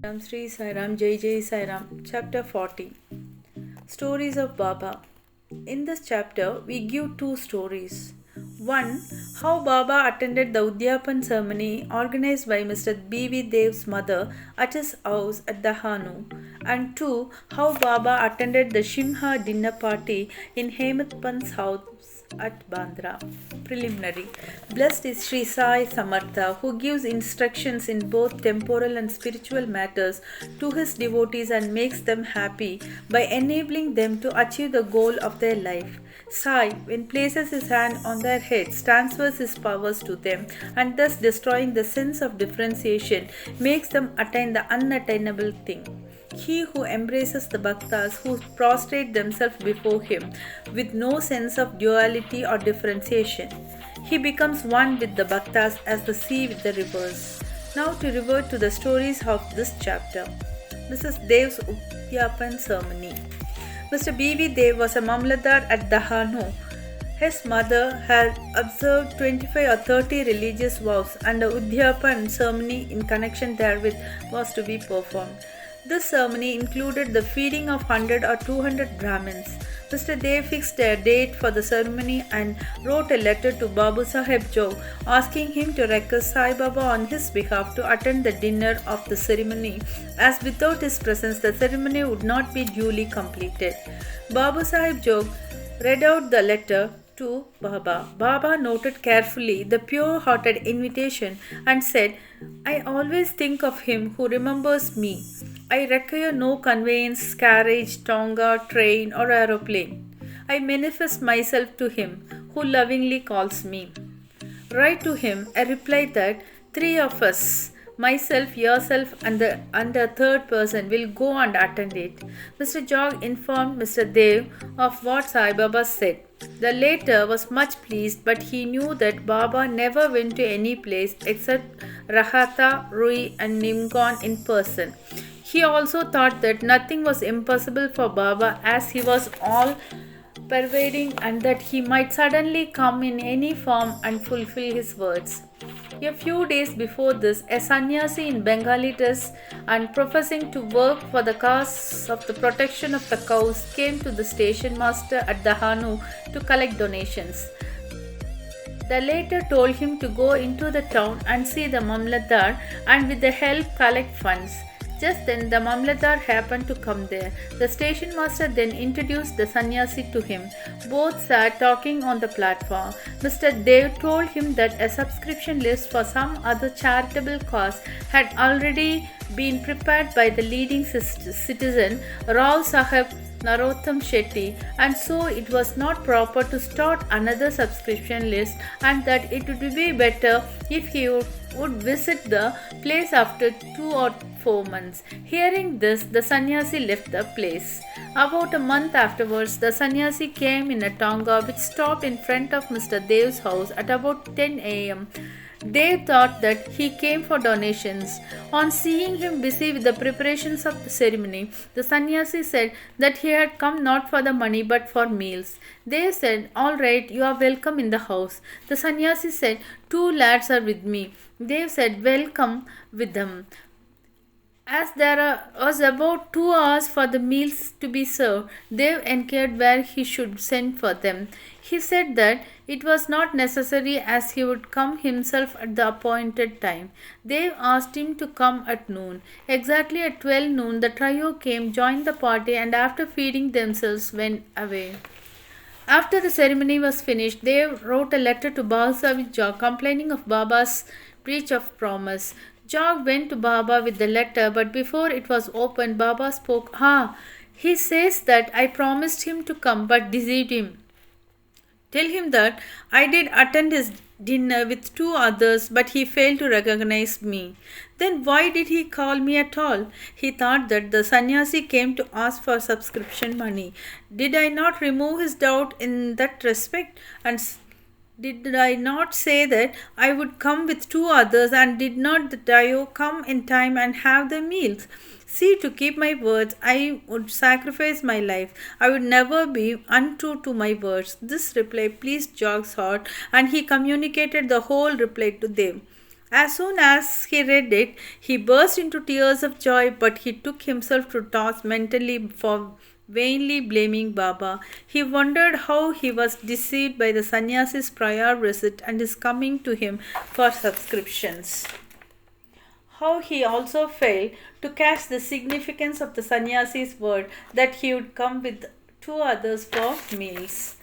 Ram Shri Sairam Jai Jai Sairam. Chapter 40. Stories of Baba. In this chapter, we give two stories. One, how Baba attended the Udyapan ceremony organized by Mr. B.V. Dev's mother at his house at Dahanu. And two, how Baba attended the Shimha dinner party in Hemant Pant's house at Bandra. Preliminary. Blessed is Shri Sai Samartha, who gives instructions in both temporal and spiritual matters to his devotees and makes them happy by enabling them to achieve the goal of their life. Sai, when places his hand on their heads, transfers his powers to them and thus destroying the sense of differentiation, makes them attain the unattainable thing. He who embraces the bhaktas who prostrate themselves before him with no sense of duality or differentiation. He becomes one with the bhaktas as the sea with the rivers. Now to revert to the stories of this chapter. Mrs. Dev's Udyapan ceremony. Mr. B.V. Dev was a Mamladar at Dahanu. His mother had observed 25 or 30 religious vows and a Udyapan ceremony in connection therewith was to be performed. This ceremony included the feeding of 100 or 200 Brahmins. Mr. Dev fixed a date for the ceremony and wrote a letter to Babu Sahib Jog asking him to request Sai Baba on his behalf to attend the dinner of the ceremony, as without his presence the ceremony would not be duly completed. Babu Sahib Jog read out the letter to Baba. Baba noted carefully the pure-hearted invitation and said, I always think of him who remembers me. I require no conveyance, carriage, tonga, train, or aeroplane. I manifest myself to him who lovingly calls me. Write to him a reply that three of us, myself, yourself, and a third person will go and attend it. Mr. Jog informed Mr. Dev of what Sai Baba said. The latter was much pleased, but he knew that Baba never went to any place except Rahata, Rui, and Nimgon in person. He also thought that nothing was impossible for Baba as he was all pervading and that he might suddenly come in any form and fulfill his words. A few days before this, a sannyasi in Bengali dress and professing to work for the cause of the protection of the cows came to the station master at Dahanu to collect donations. The latter told him to go into the town and see the Mamladar and with the help collect funds. Just then the Mamladar happened to come there. The station master then introduced the sannyasi to him. Both sat talking on the platform. Mr. Dev told him that a subscription list for some other charitable cause had already been prepared by the leading citizen Rao Sahib Narottam Shetty, and so it was not proper to start another subscription list and that it would be better if he would visit the place after 2 or 4 months. Hearing this, the sannyasi left the place. About a month afterwards, the sannyasi came in a tonga which stopped in front of Mr. Dev's house at about 10 a.m. Dev thought that he came for donations. On seeing him busy with the preparations of the ceremony, the sannyasi said that he had come not for the money but for meals. Dev said, All right, you are welcome in the house. The sannyasi said, 2 lads are with me. Dev said, Welcome with them. As there was about 2 hours for the meals to be served, Dev inquired where he should send for them. He said that it was not necessary as he would come himself at the appointed time. Dev asked him to come at noon. Exactly at 12 noon, the trio came, joined the party, and after feeding themselves went away. After the ceremony was finished, Dev wrote a letter to Bahusavi Jog complaining of Baba's breach of promise. Jog went to Baba with the letter, but before it was opened, Baba spoke. He says that I promised him to come but deceived him. Tell him that I did attend his dinner with 2 others, but he failed to recognize me. Then why did he call me at all? He thought that the sannyasi came to ask for subscription money. Did I not remove his doubt in that respect? And did I not say that I would come with 2 others, and did not the trio come in time and have their meals? See, to keep my words, I would sacrifice my life. I would never be untrue to my words. This reply pleased Jog's heart, and he communicated the whole reply to them. As soon as he read it, he burst into tears of joy, but he took himself to task mentally for vainly blaming Baba. He wondered how he was deceived by the sannyasi's prior visit and his coming to him for subscriptions. How he also failed to catch the significance of the sannyasi's word that he would come with two others for meals.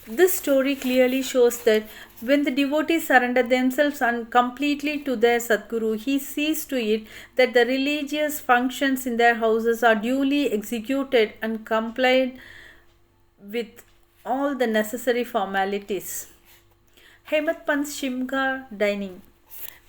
This story clearly shows that when the devotees surrender themselves completely to their Sadguru, he sees to it that the religious functions in their houses are duly executed and complied with all the necessary formalities. Hemat Pant's Shimga dining.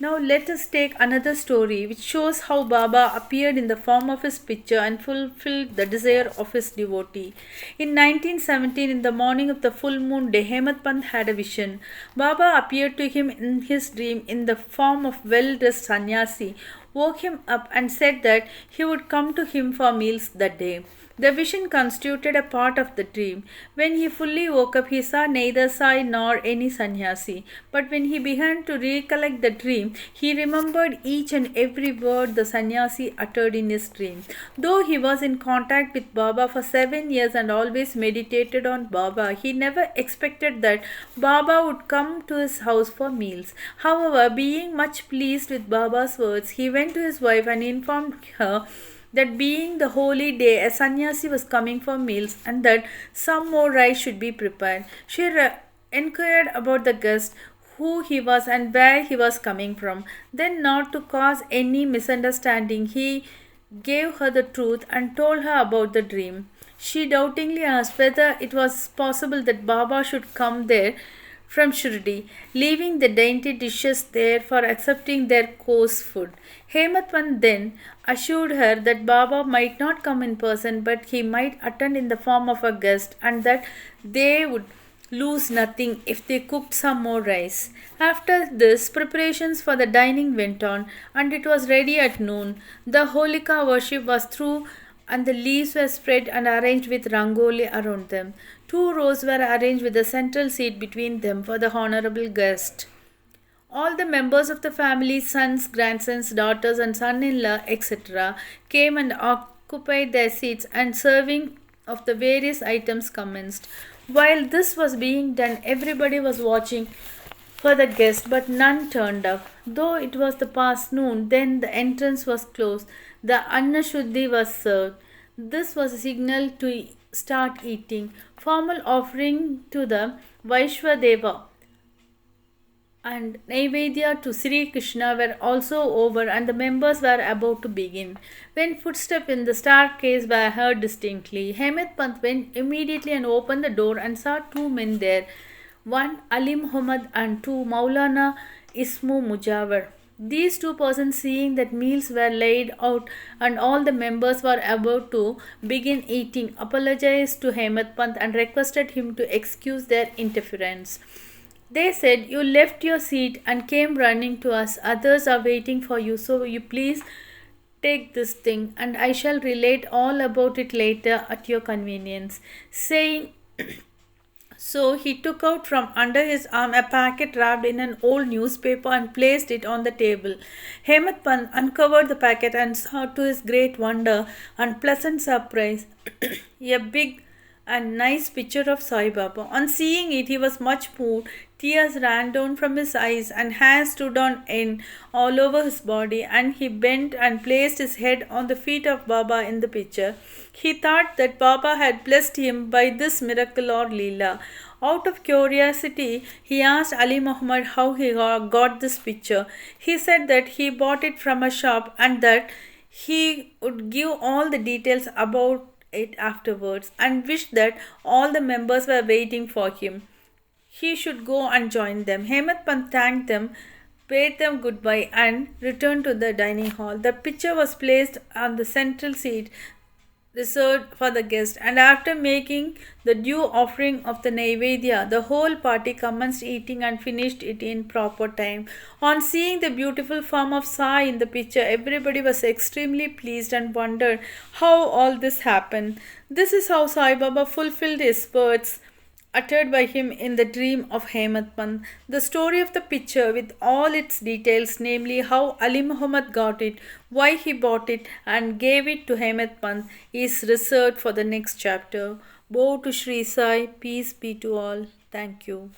Now let us take another story which shows how Baba appeared in the form of his picture and fulfilled the desire of his devotee. In 1917, in the morning of the full moon day, Hemat Pant had a vision. Baba appeared to him in his dream in the form of well-dressed sannyasi, woke him up and said that he would come to him for meals that day. The vision constituted a part of the dream. When he fully woke up, he saw neither Sai nor any sannyasi. But when he began to recollect the dream, he remembered each and every word the sannyasi uttered in his dream. Though he was in contact with Baba for 7 years and always meditated on Baba, he never expected that Baba would come to his house for meals. However, being much pleased with Baba's words, he went to his wife and informed her that being the holy day, a sannyasi was coming for meals and that some more rice should be prepared. She inquired about the guest, who he was and where he was coming from. Then, not to cause any misunderstanding, he gave her the truth and told her about the dream. She doubtingly asked whether it was possible that Baba should come there from Shri, leaving the dainty dishes there for accepting their coarse food. Hemat Pant then assured her that Baba might not come in person, but he might attend in the form of a guest, and that they would lose nothing if they cooked some more rice. After this, preparations for the dining went on, and it was ready at noon. The Holika worship was through, and the leaves were spread and arranged with rangoli around them. 2 rows were arranged with a central seat between them for the honorable guest. All the members of the family, sons, grandsons, daughters, and son-in-law, etc., came and occupied their seats, and serving of the various items commenced. While this was being done, everybody was watching for the guest, but none turned up. Though it was the past noon, then the entrance was closed. The Anna Shuddhi was served. This was a signal to start eating. Formal offering to the Vaishwadeva and Naivedya to Sri Krishna were also over, and the members were about to begin, when footsteps in the staircase were heard distinctly. Hemat Pant went immediately and opened the door and saw 2 men there, one Ali Muhammad and 2 Maulana Ismu Mujawar. These 2 persons, seeing that meals were laid out and all the members were about to begin eating, apologized to Hemat Pant and requested him to excuse their interference. They said, "You left your seat and came running to us. Others are waiting for you, so you please take this thing, and I shall relate all about it later at your convenience." Saying so, he took out from under his arm a packet wrapped in an old newspaper and placed it on the table. Hemat Pant uncovered the packet and saw, to his great wonder and pleasant surprise, a big and nice picture of Sai Baba. On seeing it, he was much moved. Tears ran down from his eyes and hands stood on end all over his body, and he bent and placed his head on the feet of Baba in the picture. He thought that Baba had blessed him by this miracle or Leela. Out of curiosity, he asked Ali Muhammad how he got this picture. He said that he bought it from a shop and that he would give all the details about it afterwards, and wished that all the members were waiting for him. He should go and join them. Hemat Pant thanked them, bade them goodbye, and returned to the dining hall. The picture was placed on the central seat reserved for the guest, and after making the due offering of the Naivedya, the whole party commenced eating and finished it in proper time. On seeing the beautiful form of Sai in the picture, everybody was extremely pleased and wondered how all this happened. This is how Sai Baba fulfilled his words uttered by him in the dream of Hemant Pant. The story of the picture with all its details, namely how Ali Muhammad got it, why he bought it and gave it to Hemant Pant, is reserved for the next chapter. Bow to Shri Sai, peace be to all. Thank you.